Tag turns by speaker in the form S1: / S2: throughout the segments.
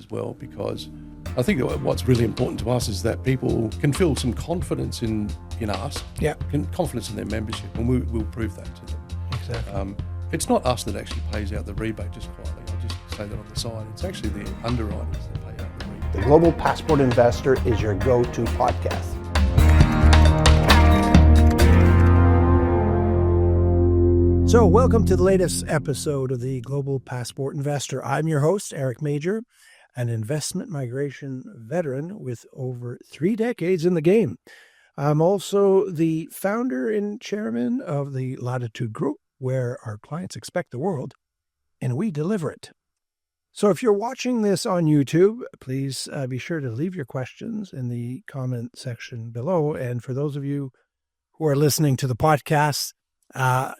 S1: as well, because I think what's really important to us is that people can feel some confidence in us, confidence in their membership, and we'll prove that to them.
S2: Exactly.
S1: It's not us that actually pays out the rebate, just quietly. I'll just say that on the side. It's actually the underwriters that pay out the rebate.
S2: The Global Passport Investor is your go-to podcast. So welcome to the latest episode of the Global Passport Investor. I'm your host, Eric Major, an investment migration veteran with over 3 decades in the game. I'm also the founder and chairman of the Latitude Group, where our clients expect the world, and we deliver it. So if you're watching this on YouTube, please be sure to leave your questions in the comment section below. And for those of you who are listening to the podcast,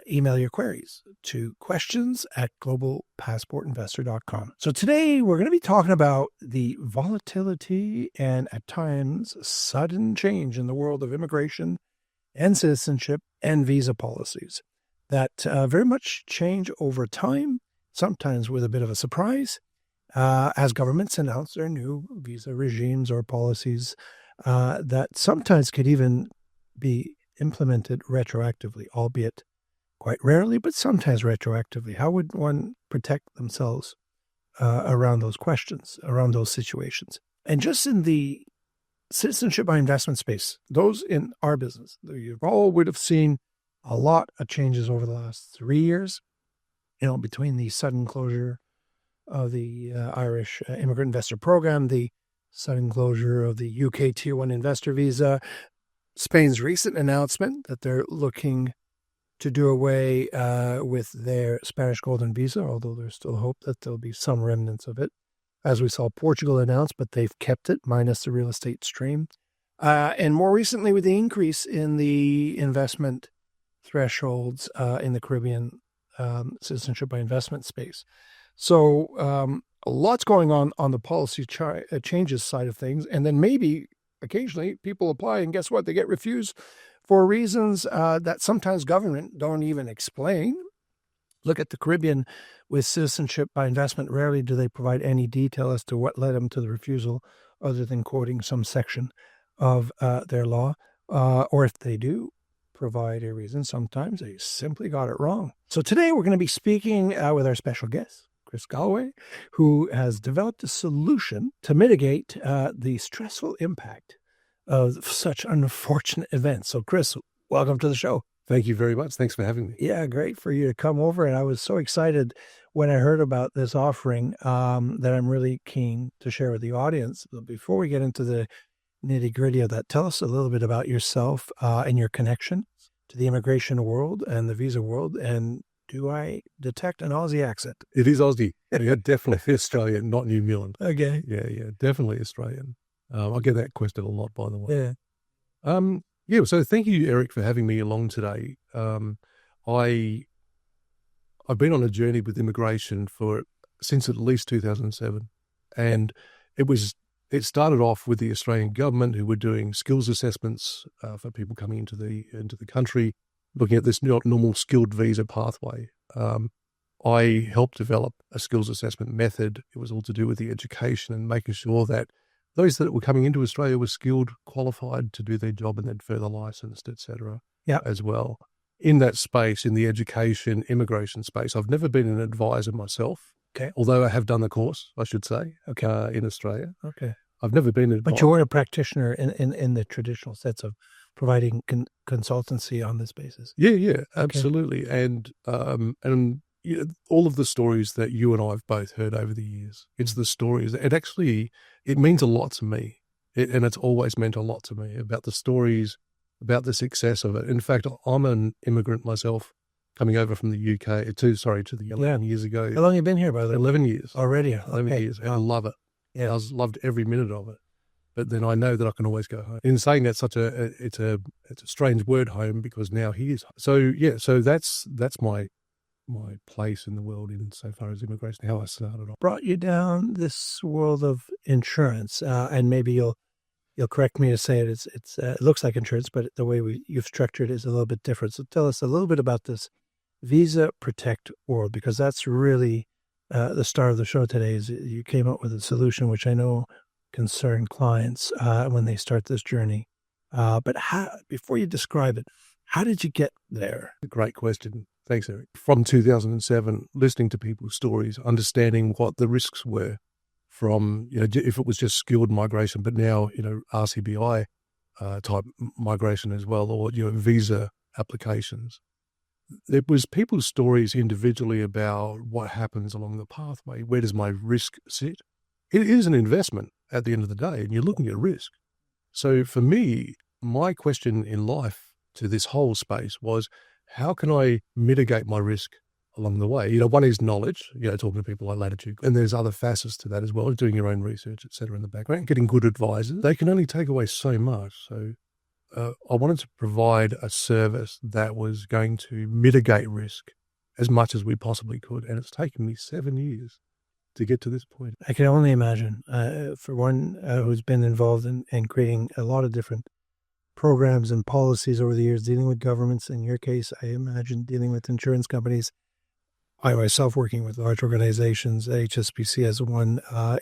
S2: email your queries to questions@globalpassportinvestor.com. So today we're going to be talking about the volatility and at times sudden change in the world of immigration and citizenship and visa policies that very much change over time, sometimes with a bit of a surprise, as governments announce their new visa regimes or policies that sometimes could even be implemented retroactively, albeit quite rarely, but sometimes retroactively. How would one protect themselves around those questions, around those situations? And just in the citizenship by investment space, those in our business, you all would have seen a lot of changes over the last 3 years, between the sudden closure of the Irish immigrant investor program, the sudden closure of the UK Tier 1 investor visa, Spain's recent announcement that they're looking to do away with their Spanish Golden Visa, although there's still hope that there'll be some remnants of it, as we saw Portugal announce, but they've kept it, minus the real estate stream. And more recently, with the increase in the investment thresholds in the Caribbean citizenship by investment space. So a lot's going on the policy changes side of things, and then maybe occasionally people apply and guess what? They get refused for reasons that sometimes government don't even explain. Look at the Caribbean with citizenship by investment. Rarely do they provide any detail as to what led them to the refusal other than quoting some section of their law. Or if they do provide a reason, sometimes they simply got it wrong. So today we're going to be speaking with our special guest, Chris Galway, who has developed a solution to mitigate the stressful impact of such unfortunate events. So, Chris, welcome to the show.
S1: Thank you very much. Thanks for having me.
S2: Yeah, great for you to come over. And I was so excited when I heard about this offering that I'm really keen to share with the audience. But before we get into the nitty-gritty of that, tell us a little bit about yourself and your connection to the immigration world and the visa world. And do I detect an Aussie accent?
S1: It is Aussie. Yeah, definitely Australian, not New Zealand.
S2: Okay.
S1: Yeah, definitely Australian. I get that question a lot, by the way.
S2: Yeah.
S1: So thank you, Eric, for having me along today. I've been on a journey with immigration since at least 2007, and it started off with the Australian government, who were doing skills assessments for people coming into the country, looking at this normal skilled visa pathway. I helped develop a skills assessment method. It was all to do with the education and making sure that those that were coming into Australia were skilled, qualified to do their job, and then further licensed, etc. As well. In that space, in the education, immigration space, I've never been an advisor myself.
S2: Okay.
S1: Although I have done the course, I should say,
S2: okay,
S1: in Australia.
S2: Okay.
S1: I've never been an advisor.
S2: But you weren't a practitioner in the traditional sense of providing consultancy on this basis.
S1: Yeah, absolutely. Okay. And all of the stories that you and I have both heard over the years, it's the stories. It means a lot to me. And it's always meant a lot to me about the stories, about the success of it. In fact, I'm an immigrant myself, coming over from the UK to the 11 years ago.
S2: How long have you been here, by the way?
S1: 11 years.
S2: Already?
S1: 11 years. And I love it.
S2: Yeah.
S1: I loved every minute of it. But then I know that I can always go home. In saying that, it's a strange word, home, because now he is. So that's my place in the world insofar as immigration, how I started off.
S2: Brought you down this world of insurance, and maybe you'll correct me to say it. It looks like insurance, but the way you've structured it is a little bit different. So tell us a little bit about this Visa Protect world, because that's really the star of the show today is you came up with a solution which I know concern clients when they start this journey. But before you describe it, how did you get there?
S1: Great question. Thanks, Eric. From 2007, listening to people's stories, understanding what the risks were from, if it was just skilled migration, but now, RCBI type migration as well, or, visa applications. It was people's stories individually about what happens along the pathway. Where does my risk sit? It is an investment at the end of the day, and you're looking at risk. So for me, my question in life to this whole space was, how can I mitigate my risk along the way? One is knowledge, talking to people like Latitude, and there's other facets to that as well, doing your own research, et cetera, in the background, getting good advisors. They can only take away so much. So I wanted to provide a service that was going to mitigate risk as much as we possibly could. And it's taken me 7 years to get to this point.
S2: I can only imagine, for one who's been involved in creating a lot of different programs and policies over the years, dealing with governments. In your case, I imagine dealing with insurance companies. I myself working with large organizations, HSBC as one,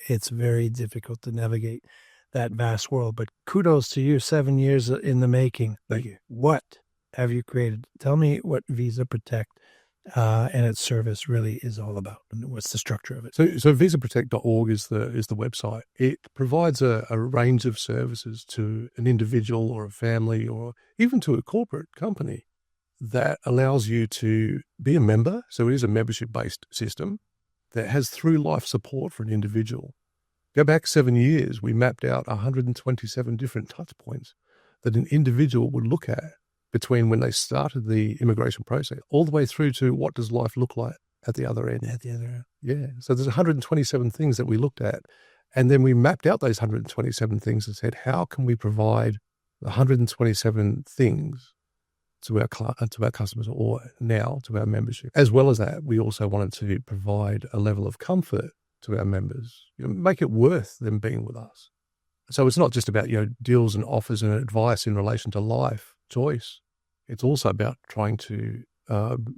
S2: it's very difficult to navigate that vast world. But kudos to you, 7 years in the making.
S1: Thank you.
S2: What have you created? Tell me what Visa Protect and its service really is all about, and what's the structure of it?
S1: So visaprotect.org is the website. It provides a range of services to an individual or a family or even to a corporate company that allows you to be a member. So it is a membership-based system that has through-life support for an individual. Go back 7 years, we mapped out 127 different touch points that an individual would look at between when they started the immigration process all the way through to what does life look like at the other end.
S2: At the other end.
S1: Yeah. So there's 127 things that we looked at. And then we mapped out those 127 things and said, how can we provide the 127 things to our customers, or now to our membership? As well as that, we also wanted to provide a level of comfort to our members, make it worth them being with us. So it's not just about, deals and offers and advice in relation to life choice. It's also about trying to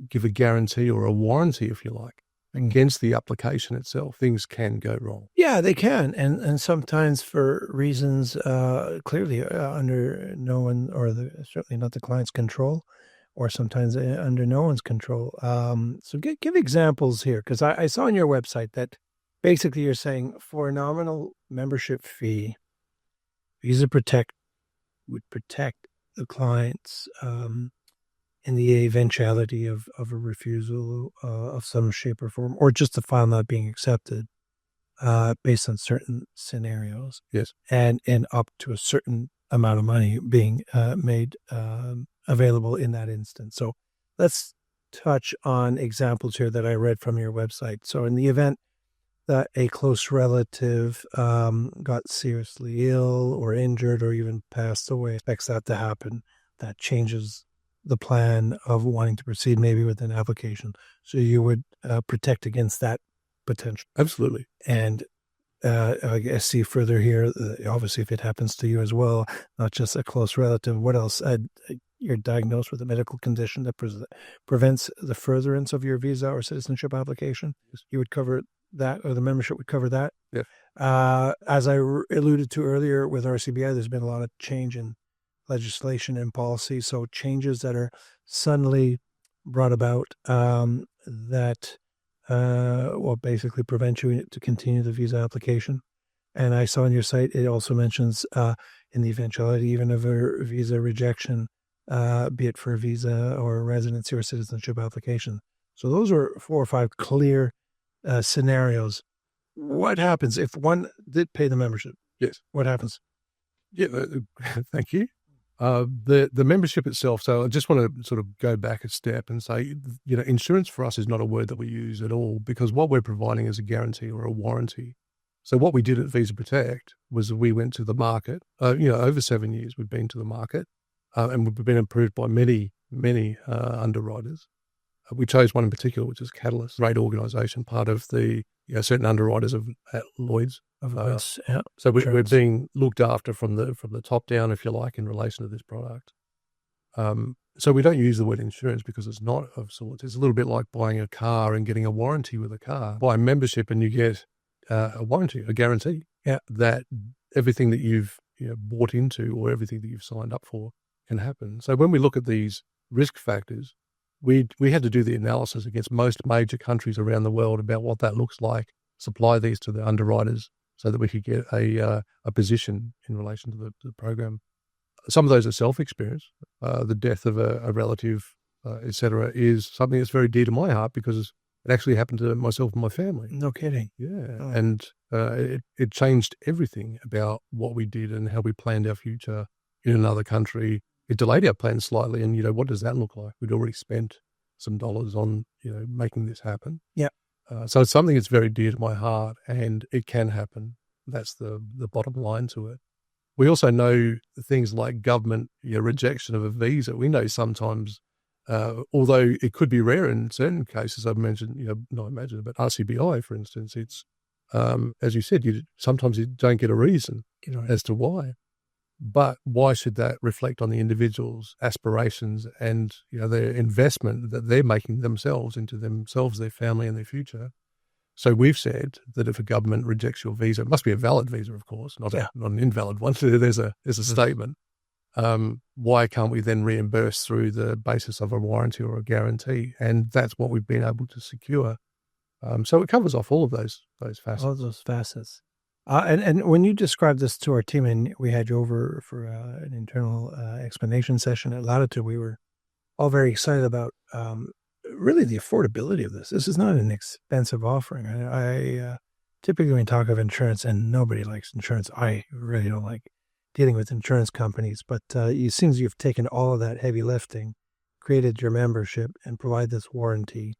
S1: give a guarantee or a warranty, if you like, against the application itself. Things can go wrong.
S2: Yeah, they can. And sometimes for reasons clearly under no one, or certainly not the client's control, or sometimes under no one's control. So give examples here, because I saw on your website that basically you're saying for a nominal membership fee, Visa Protect would protect the clients in the eventuality of a refusal of some shape or form, or just the file not being accepted based on certain scenarios.
S1: Yes.
S2: And up to a certain amount of money being made available in that instance. So let's touch on examples here that I read from your website. So in the event that a close relative got seriously ill or injured or even passed away, expects that to happen. That changes the plan of wanting to proceed maybe with an application. So you would protect against that potential.
S1: Absolutely.
S2: And I see further here, obviously if it happens to you as well, not just a close relative, what else? You're diagnosed with a medical condition that prevents the furtherance of your visa or citizenship application. You would cover that, or the membership would cover that.
S1: Yeah.
S2: As I alluded to earlier with RCBI, there's been a lot of change in legislation and policy. So changes that are suddenly brought about that will basically prevent you to continue the visa application. And I saw on your site, it also mentions in the eventuality even of a visa rejection, be it for a visa or a residency or citizenship application. So those are 4 or 5 clear scenarios. What happens if one did pay the membership?
S1: Yes.
S2: What happens?
S1: Yeah, thank you. The membership itself. So I just want to sort of go back a step and say, insurance for us is not a word that we use at all, because what we're providing is a guarantee or a warranty. So what we did at Visa Protect was we went to the market. Over 7 years we've been to the market, and we've been approved by many underwriters. We chose one in particular, which is Catalyst, great organisation, part of the certain underwriters at Lloyd's.
S2: Yeah.
S1: So we're being looked after from the top down, if you like, in relation to this product. So we don't use the word insurance because it's not of sorts. It's a little bit like buying a car and getting a warranty with a car. Buy a membership and you get a warranty, a guarantee that everything that you've bought into or everything that you've signed up for can happen. So when we look at these risk factors, we had to do the analysis against most major countries around the world about what that looks like, supply these to the underwriters so that we could get a position in relation to the program. Some of those are self-experience. The death of a relative, et cetera, is something that's very dear to my heart because it actually happened to myself and my family.
S2: No kidding.
S1: Yeah. Oh. And it changed everything about what we did and how we planned our future in another country. It delayed our plans slightly. And, what does that look like? We'd already spent some dollars on, making this happen.
S2: Yeah.
S1: So it's something that's very dear to my heart and it can happen. That's the bottom line to it. We also know things like government rejection of a visa. We know sometimes, although it could be rare in certain cases, I've mentioned, but RCBI, for instance, it's, as you said, sometimes you don't get a reason as to why. But why should that reflect on the individual's aspirations and, their investment that they're making themselves into themselves, their family and their future? So we've said that if a government rejects your visa, it must be a valid visa, of course, not an invalid one. There's a statement. Why can't we then reimburse through the basis of a warranty or a guarantee? And that's what we've been able to secure. So it covers off all of those facets.
S2: All of those facets. And when you described this to our team, and we had you over for an internal explanation session at Latitude, we were all very excited about really the affordability of this. This is not an expensive offering. I typically, when you talk of insurance, and nobody likes insurance, I really don't like dealing with insurance companies, but it seems you've taken all of that heavy lifting, created your membership, and provide this warranty.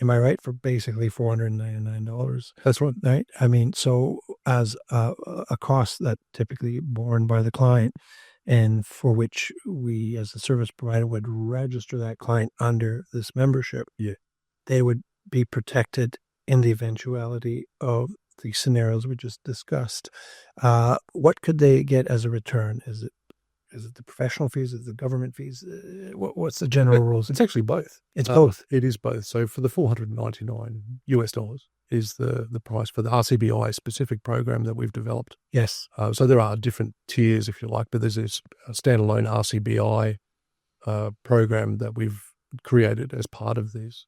S2: Am I right? For basically $499.
S1: That's right.
S2: Right. I mean, so as a cost that typically borne by the client, and for which we, as a service provider, would register that client under this membership, they would be protected in the eventuality of the scenarios we just discussed. What could they get as a return? Is it the professional fees? Is it the government fees? What's the general rules?
S1: It's actually both.
S2: It's both.
S1: It is both. So for the $499 is the price for the RCBI specific program that we've developed.
S2: Yes.
S1: So there are different tiers, if you like, but there's this standalone RCBI program that we've created as part of this.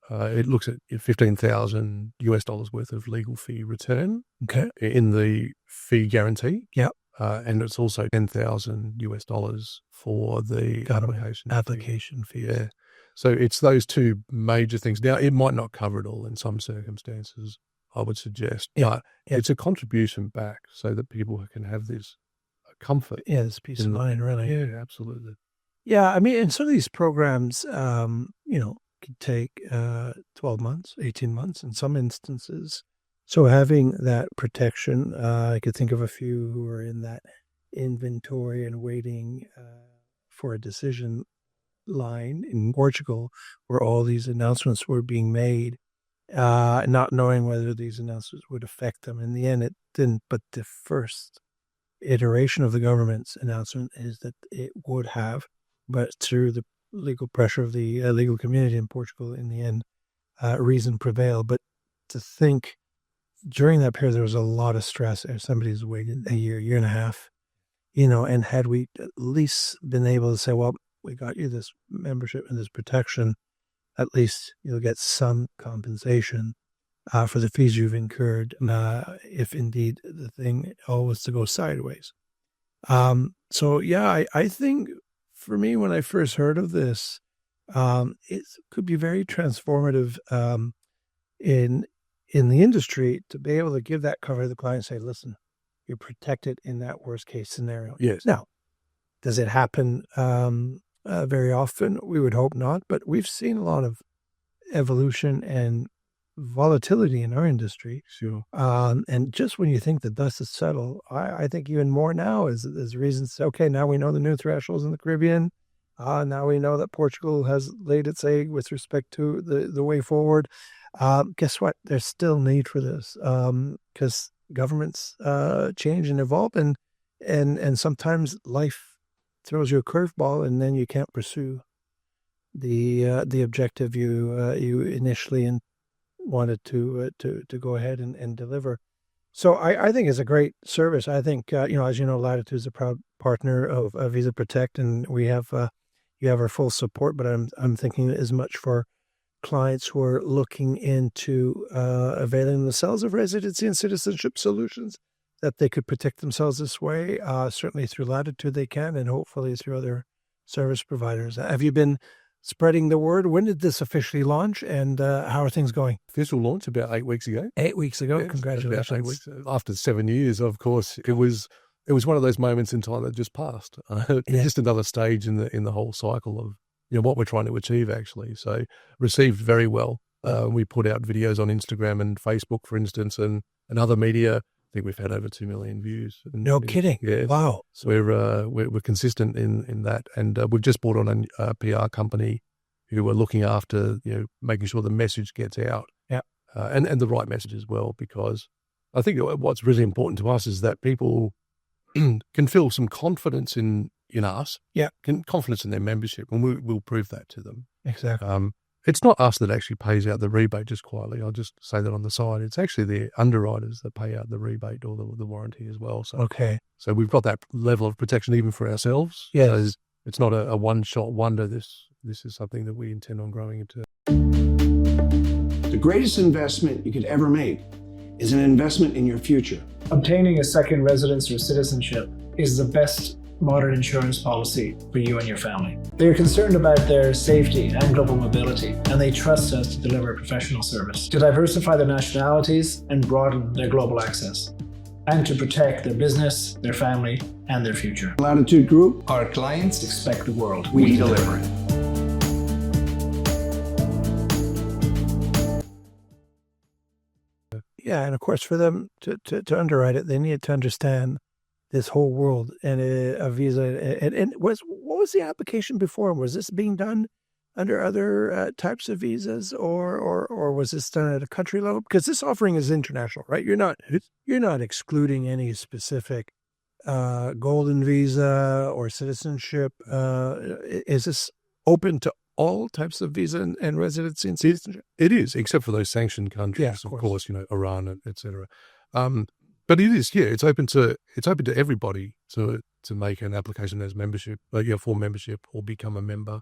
S1: It looks at $15,000 worth of legal fee return in the fee guarantee.
S2: Yeah.
S1: And it's also $10,000 for the
S2: application fee.
S1: Yeah. So it's those two major things. Now, it might not cover it all in some circumstances, I would suggest, but it's a contribution back so that people can have this comfort.
S2: Yeah, this peace of mind, really.
S1: Yeah, absolutely.
S2: Yeah, I mean, and some of these programs, could take 12 months, 18 months in some instances. So having that protection, I could think of a few who are in that inventory and waiting for a decision line in Portugal, where all these announcements were being made, not knowing whether these announcements would affect them. In the end, it didn't. But the first iteration of the government's announcement is that it would have, but through the legal pressure of the legal community in Portugal, in the end, reason prevailed. But to think during that period, there was a lot of stress. Somebody's waited a year and a half, and had we at least been able to say, well, we got you this membership and this protection, at least you'll get some compensation for the fees you've incurred, if indeed the thing all was to go sideways. So, yeah, I think for me, when I first heard of this, it could be very transformative in the industry to be able to give that cover to the client and say, listen, you're protected in that worst case scenario.
S1: Yes.
S2: Now, does it happen very often? We would hope not, but we've seen a lot of evolution and volatility in our industry.
S1: Sure.
S2: And just when you think the dust is settled, I think even more now is reasons to say, okay, now we know the new thresholds in the Caribbean. Now we know that Portugal has laid its egg with respect to the way forward. Guess what? There's still need for this because governments change and evolve, and sometimes life throws you a curveball, and then you can't pursue the objective you initially wanted to go ahead and deliver. So I think it's a great service. I think as you know, Latitude is a proud partner of Visa Protect, and we have you have our full support. But I'm thinking as much for clients who are looking into availing themselves of residency and citizenship solutions, that they could protect themselves this way. Certainly through Latitude they can, and hopefully through other service providers. Have you been spreading the word? When did this officially launch, and how are things going?
S1: Official launch about 8 weeks ago.
S2: 8 weeks ago.
S1: Yes,
S2: Congratulations.
S1: about 8 weeks. After 7 years, of course, it was one of those moments in time that just passed. Just another stage in the whole cycle of what we're trying to achieve, actually. So received very well. We put out videos on Instagram and Facebook, for instance, and other media. I think we've had over 2 million views.
S2: No kidding.
S1: Yeah.
S2: Wow.
S1: So we're consistent in that, and we've just brought on a PR company who are looking after making sure the message gets out.
S2: Yeah.
S1: And the right message as well, because I think what's really important to us is that people can feel some confidence in us.
S2: Yeah.
S1: Confidence in their membership, and we'll prove that to them.
S2: Exactly.
S1: It's not us that actually pays out the rebate just quietly. I'll just say that on the side. It's actually the underwriters that pay out the rebate or the warranty as well. So,
S2: okay.
S1: So we've got that level of protection even for ourselves.
S2: Yes.
S1: So it's not a one-shot wonder. This is something that we intend on growing into.
S3: The greatest investment you could ever make is an investment in your future.
S4: Obtaining a second residence or citizenship is the best modern insurance policy for you and your family. They are concerned about their safety and global mobility, and they trust us to deliver professional service, to diversify their nationalities and broaden their global access, and to protect their business, their family, and their future.
S3: Latitude Group,
S4: Our clients expect the world.
S3: we deliver it.
S2: Yeah, and of course, for them to underwrite it, they need to understand this whole world and a visa. And what was the application before? Was this being done under other types of visas, or was this done at a country level? Because this offering is international, right? You're not excluding any specific golden visa or citizenship. Is this open to all types of visa and residency and citizenship?
S1: It is, except for those sanctioned countries,
S2: Yeah,
S1: of course, Iran, etc. But it is, it's open to everybody to make an application as membership, for membership or become a member.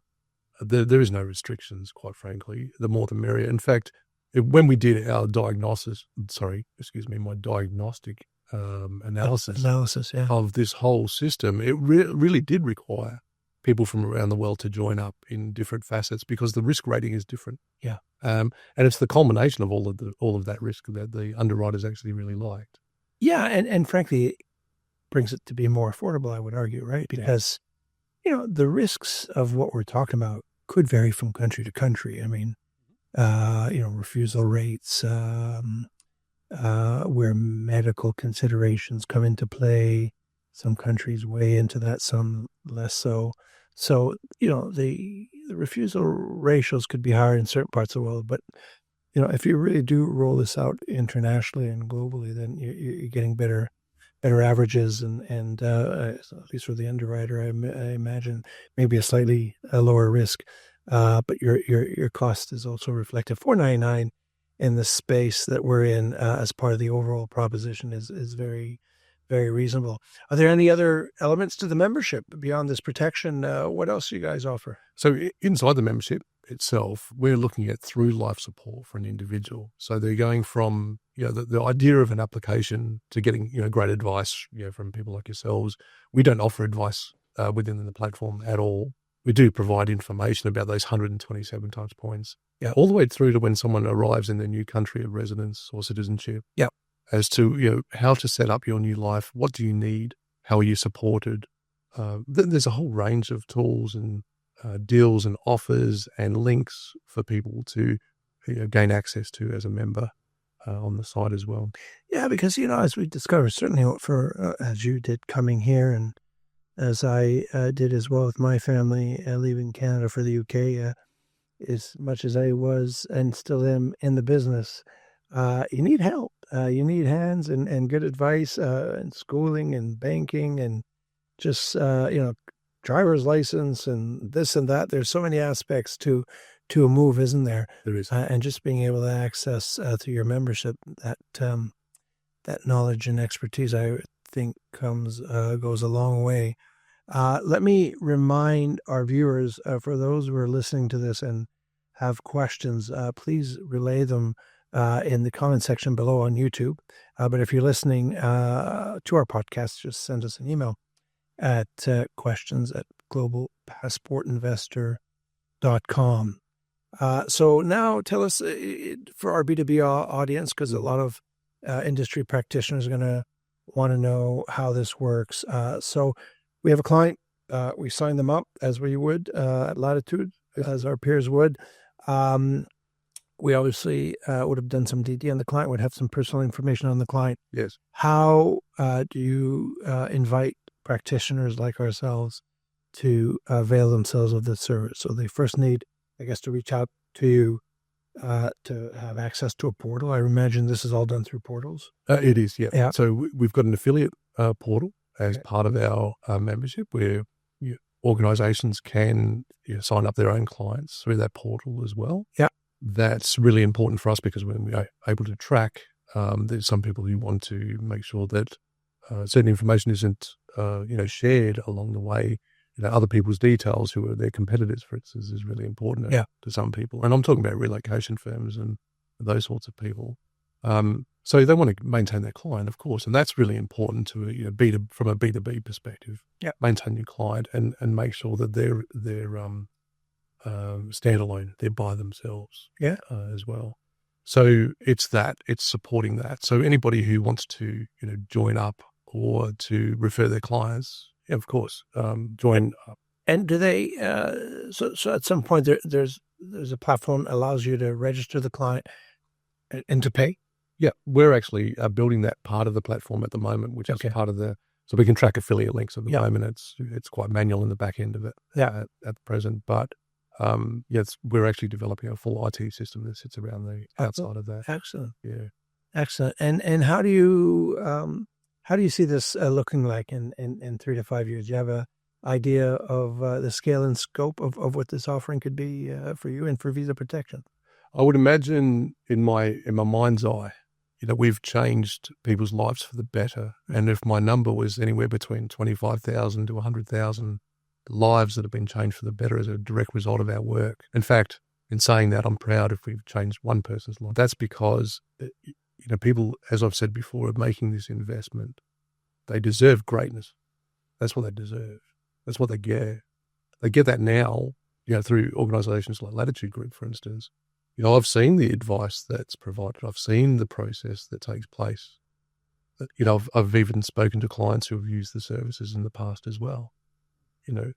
S1: There is no restrictions, quite frankly. The more the merrier. In fact, when we did our diagnostic analysis
S2: Yeah.
S1: of this whole system, it really did require people from around the world to join up in different facets because the risk rating is different.
S2: Yeah.
S1: And it's the culmination of all of that risk that the underwriters actually really liked.
S2: Yeah, and frankly, it brings it to be more affordable, I would argue, right? Because, the risks of what we're talking about could vary from country to country. I mean, refusal rates, where medical considerations come into play. Some countries weigh into that, some less so. So, the refusal ratios could be higher in certain parts of the world, but if you really do roll this out internationally and globally, then you're getting better averages, and at least for the underwriter, I imagine maybe a slightly lower risk, but your cost is also reflected. $4.99 in the space that we're in as part of the overall proposition is very, very reasonable. Are there any other elements to the membership beyond this protection? What else do you guys offer?
S1: So inside the membership itself, we're looking at through life support for an individual. So they're going from the idea of an application to getting great advice from people like yourselves. We don't offer advice within the platform at all. We do provide information about those 127 touch points, all the way through to when someone arrives in their new country of residence or citizenship.
S2: Yeah.
S1: As to how to set up your new life, what do you need, how are you supported? There's a whole range of tools and deals and offers and links for people to gain access to as a member on the site as well.
S2: Yeah, because as we discovered, certainly for as you did coming here, and as I did as well with my family leaving Canada for the UK, as much as I was and still am in the business, you need help. You need hands and good advice and schooling and banking and just, driver's license and this and that. There's so many aspects to a move, isn't there?
S1: There is.
S2: And just being able to access through your membership that knowledge and expertise, I think goes a long way. Let me remind our viewers, for those who are listening to this and have questions, please relay them in the comment section below on YouTube. But if you're listening to our podcast, just send us an email at questions@globalpassportinvestor.com. So now tell us, for our B2B audience, because a lot of industry practitioners are going to want to know how this works. So we have a client, we sign them up as we would at Latitude, as our peers would. We obviously would have done some DD on the client, would have some personal information on the client.
S1: Yes.
S2: How do you invite practitioners like ourselves to avail themselves of this service? So they first need, I guess, to reach out to you to have access to a portal. I imagine this is all done through portals.
S1: It is, yeah.
S2: Yeah.
S1: So we've got an affiliate portal as part of our membership, where organizations can sign up their own clients through that portal as well.
S2: Yeah.
S1: That's really important for us, because when we are able to track, there's some people who want to make sure that certain information isn't, shared along the way. Other people's details, who are their competitors, for instance, is really important to some people. And I'm talking about relocation firms and those sorts of people. So they want to maintain their client, of course, and that's really important to from a B2B perspective. Yeah, maintain your client and make sure that they're standalone, they're by themselves. Yeah, as well. So it's supporting that. So anybody who wants to join up or to refer their clients, of course, join up.
S2: And do they? So at some point there's a platform that allows you to register the client and to pay.
S1: Yeah, we're actually building that part of the platform at the moment, which is part of so we can track affiliate links at the moment. It's quite manual in the back end of it at the present, but we're actually developing a full IT system that sits around the outside of that.
S2: Excellent.
S1: Yeah,
S2: excellent. And how do you see this looking like in 3 to 5 years? Do you have a idea of the scale and scope of what this offering could be for you and for visa protection?
S1: I would imagine in my mind's eye, we've changed people's lives for the better. And if my number was anywhere between 25,000 to 100,000 lives that have been changed for the better as a direct result of our work. In fact, in saying that, I'm proud if we've changed one person's life. That's because, people, as I've said before, are making this investment. They deserve greatness. That's what they deserve. That's what they get. They get that now, through organizations like Latitude Group, for instance. I've seen the advice that's provided. I've seen the process that takes place. I've even spoken to clients who have used the services in the past as well.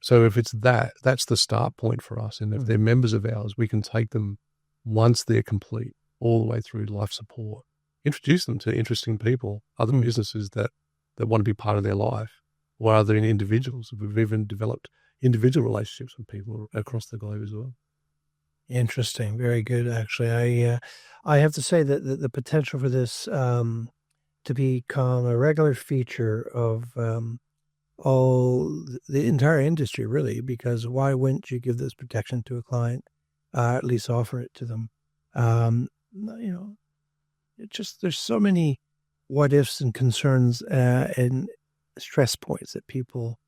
S1: So if it's that's the start point for us. And if they're members of ours, we can take them once they're complete all the way through life support, introduce them to interesting people, other businesses that want to be part of their life, or other individuals. We've even developed individual relationships with people across the globe as well.
S2: Interesting. Very good. Actually, I have to say that the potential for this to become a regular feature of all the entire industry, really, because why wouldn't you give this protection to a client, at least offer it to them? There's so many what ifs and concerns and stress points that people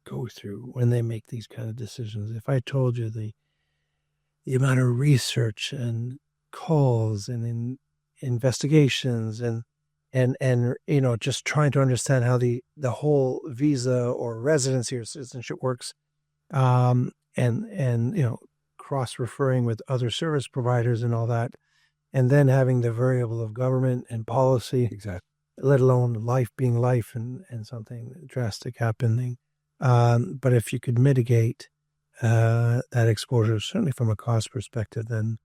S2: go through when they make these kind of decisions. If I told you the amount of research and calls and investigations and just trying to understand how the whole visa or residency or citizenship works, and cross-referring with other service providers and all that, and then having the variable of government and policy,
S1: exactly,
S2: let alone life being life and something drastic happening. But if you could mitigate that exposure, certainly from a cost perspective, then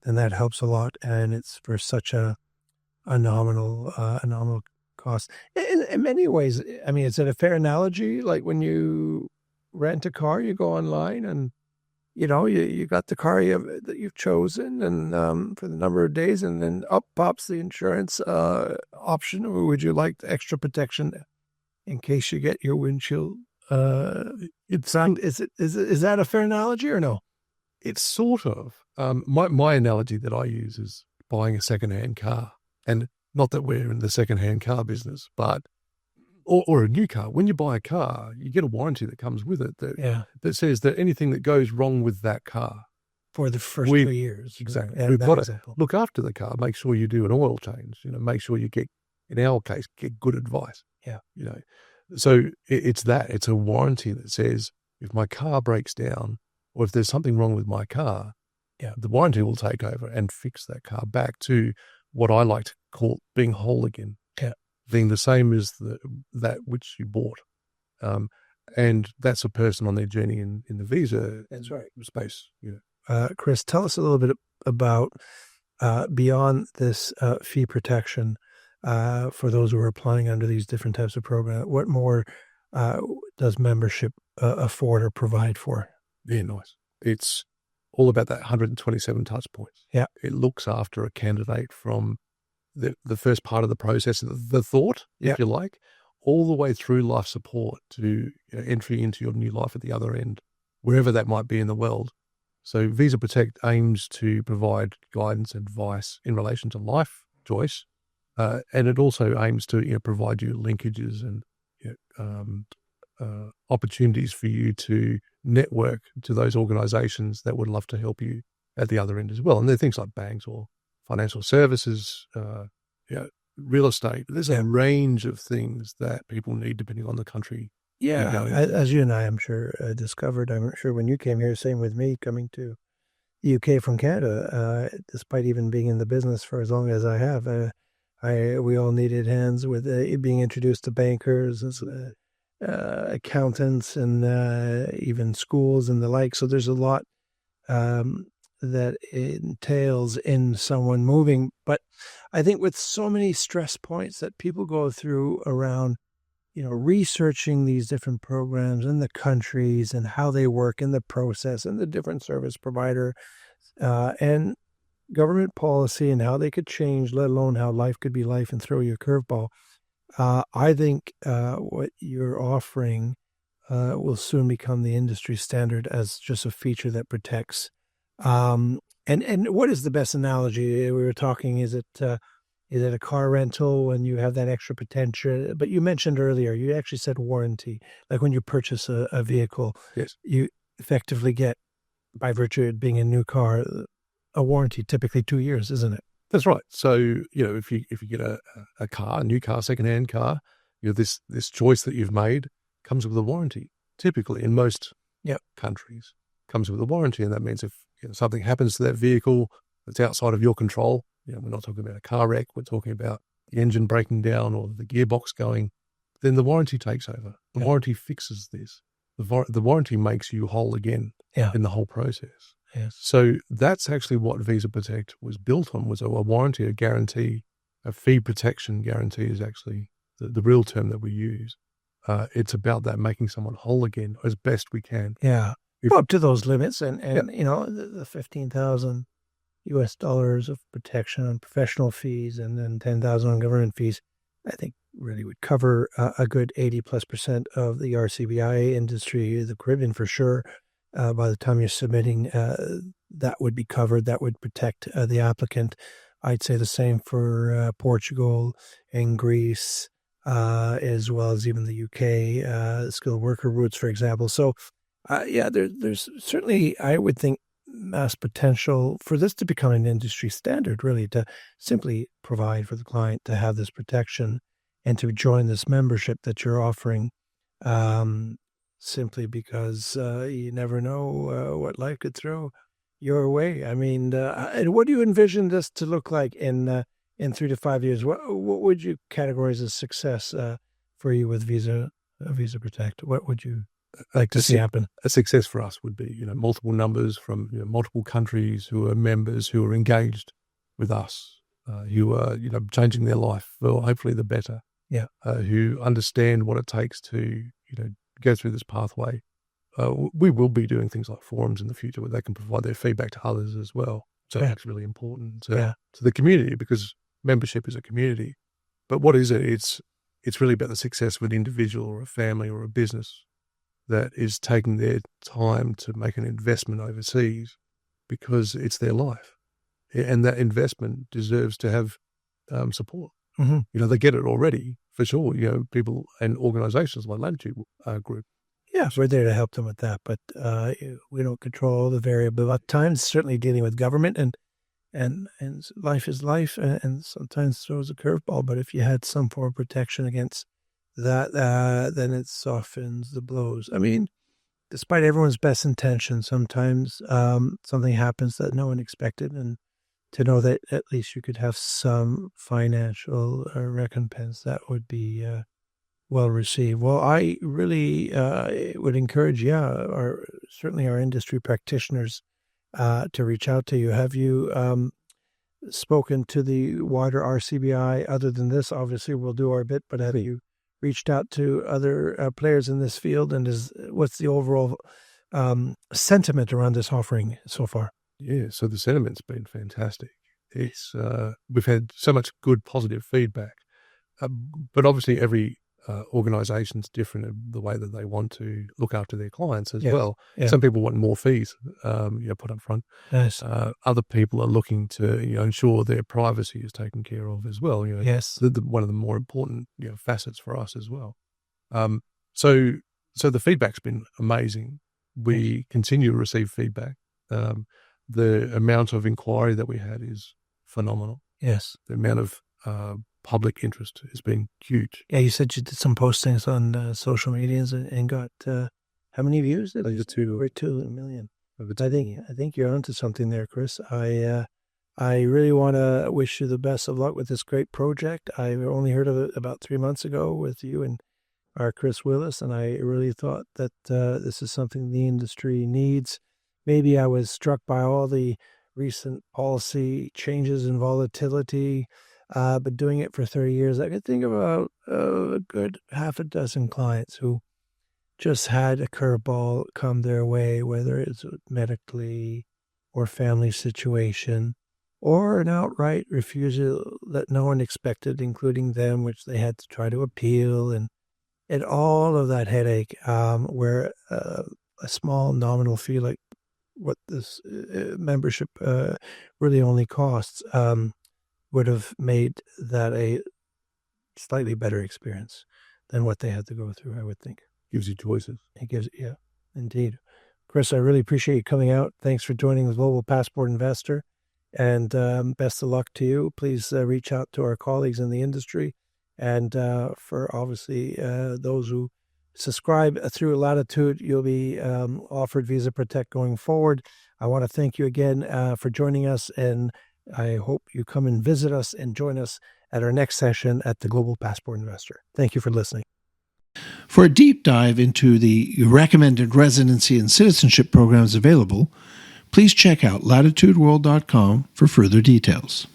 S2: that helps a lot. And it's for such a nominal cost. In many ways, I mean, is it a fair analogy? Like when you rent a car, you go online and, you got the car that you've chosen and for the number of days, and then up pops the insurance option. Or would you like the extra protection in case you get your windshield
S1: It's
S2: Is that a fair analogy or no?
S1: It's sort of. My analogy that I use is buying a second-hand car. And not that we're in the second-hand car business, but or a new car. When you buy a car, you get a warranty that comes with it that says that anything that goes wrong with that car
S2: for the first 2 years.
S1: Exactly. We've got to look after the car, make sure you do an oil change, make sure you get, in our case, get good advice.
S2: Yeah.
S1: So it's a warranty that says if my car breaks down or if there's something wrong with my car, the warranty will take over and fix that car back to what I like to call being whole again.
S2: Yeah.
S1: Being the same as that which you bought. And that's a person on their journey in the visa space.
S2: Chris, tell us a little bit about beyond this fee protection for those who are applying under these different types of programs. What more does membership afford or provide for?
S1: Yeah, nice. It's all about that 127 touch points.
S2: Yeah.
S1: It looks after a candidate from the first part of the process, the thought, if you like, all the way through life support to entry into your new life at the other end, wherever that might be in the world. So Visa Protect aims to provide guidance, advice in relation to life choice, and it also aims to provide you linkages and opportunities for you to network to those organizations that would love to help you at the other end as well. And there are things like banks or financial services, real estate. There's a range of things that people need depending on the country.
S2: Yeah, as you and I, I'm sure, discovered. I'm sure when you came here, same with me coming to the UK from Canada, despite even being in the business for as long as I have, we all needed hands with being introduced to bankers, accountants, and even schools and the like. So there's a lot that entails in someone moving. But I think with so many stress points that people go through around, researching these different programs in the countries and how they work in the process and the different service provider and government policy and how they could change, let alone how life could be life and throw you a curveball. I think what you're offering will soon become the industry standard as just a feature that protects. And what is the best analogy? We were talking, is it a car rental when you have that extra potential? But you mentioned earlier, you actually said warranty. Like when you purchase a vehicle,
S1: yes,
S2: you effectively get, by virtue of being a new car, a warranty, typically 2 years, isn't it?
S1: That's right. So, if you get a new car, secondhand car, this choice that you've made comes with a warranty. Typically, in most countries, comes with a warranty, and that means if something happens to that vehicle that's outside of your control, we're not talking about a car wreck, we're talking about the engine breaking down or the gearbox going, then the warranty takes over. The warranty fixes this. The warranty makes you whole again in the whole process.
S2: Yes.
S1: So that's actually what Visa Protect was built on, was a warranty, a guarantee. A fee protection guarantee is actually the real term that we use. It's about that, making someone whole again as best we can.
S2: Yeah. Up to those limits and the $15,000 US of protection on professional fees and then $10,000 on government fees, I think really would cover a good 80+% of the RCBI industry, the Caribbean for sure. By the time you're submitting, that would be covered. That would protect the applicant. I'd say the same for Portugal and Greece, as well as even the UK, skilled worker routes, for example. So, there's certainly, I would think, mass potential for this to become an industry standard, really, to simply provide for the client to have this protection and to join this membership that you're offering. Simply because you never know what life could throw your way. I mean, what do you envision this to look like in 3 to 5 years? What would you categorize as success for you with Visa Protect? What would you like to see happen?
S1: A success for us would be, multiple numbers from multiple countries who are members, who are engaged with us, who are changing their life for hopefully the better.
S2: Yeah,
S1: who understand what it takes to go through this pathway. We will be doing things like forums in the future where they can provide their feedback to others as well. So that's really important to the community, because membership is a community. But what is it? It's really about the success of an individual or a family or a business. that is taking their time to make an investment overseas because it's their life. And that investment deserves to have support.
S2: Mm-hmm.
S1: They get it already, for sure. People and organizations like Latitude Group.
S2: Yeah, we're there to help them with that, but we don't control the variable. At times, certainly dealing with government and life is life, and sometimes throws a curveball. But if you had some form of protection against that, then it softens the blows. I mean, despite everyone's best intentions, sometimes something happens that no one expected, and to know that at least you could have some financial recompense, that would be well received. Well, I really would encourage, certainly our industry practitioners to reach out to you. Have you spoken to the wider RCBI? Other than this, obviously, we'll do our bit, but have you reached out to other players in this field? And what's the overall sentiment around this offering so far?
S1: Yeah, so the sentiment's been fantastic. It's we've had so much good, positive feedback. But obviously every organization's different in the way that they want to look after their clients as well.
S2: Yeah.
S1: Some people want more fees, put up front.
S2: Nice.
S1: Other people are looking to, ensure their privacy is taken care of as well.
S2: Yes.
S1: One of the more important, facets for us as well. So the feedback's been amazing. We continue to receive feedback. The amount of inquiry that we had is phenomenal.
S2: Yes.
S1: The amount of public interest has been huge.
S2: Yeah, you said you did some postings on social medias and got how many views?
S1: Over
S2: 2 million. I think you're onto something there, Chris. I really want to wish you the best of luck with this great project. I only heard of it about 3 months ago with you and our Chris Willis, and I really thought that this is something the industry needs. Maybe I was struck by all the recent policy changes and volatility, but doing it for 30 years, I could think of about a good half a dozen clients who just had a curveball come their way, whether it's medically or family situation, or an outright refusal that no one expected, including them, which they had to try to appeal, and all of that headache, where a small nominal fee like what this membership really only costs would have made that a slightly better experience than what they had to go through, I would think.
S1: Gives you choices.
S2: Yeah, indeed. Chris, I really appreciate you coming out. Thanks for joining the Global Passport Investor, and best of luck to you. Please reach out to our colleagues in the industry, and for obviously those who subscribe through Latitude, you'll be offered Visa Protect going forward. I want to thank you again for joining us, and I hope you come and visit us and join us at our next session at the Global Passport Investor. Thank you for listening.
S3: For a deep dive into the recommended residency and citizenship programs available, please check out latitudeworld.com for further details.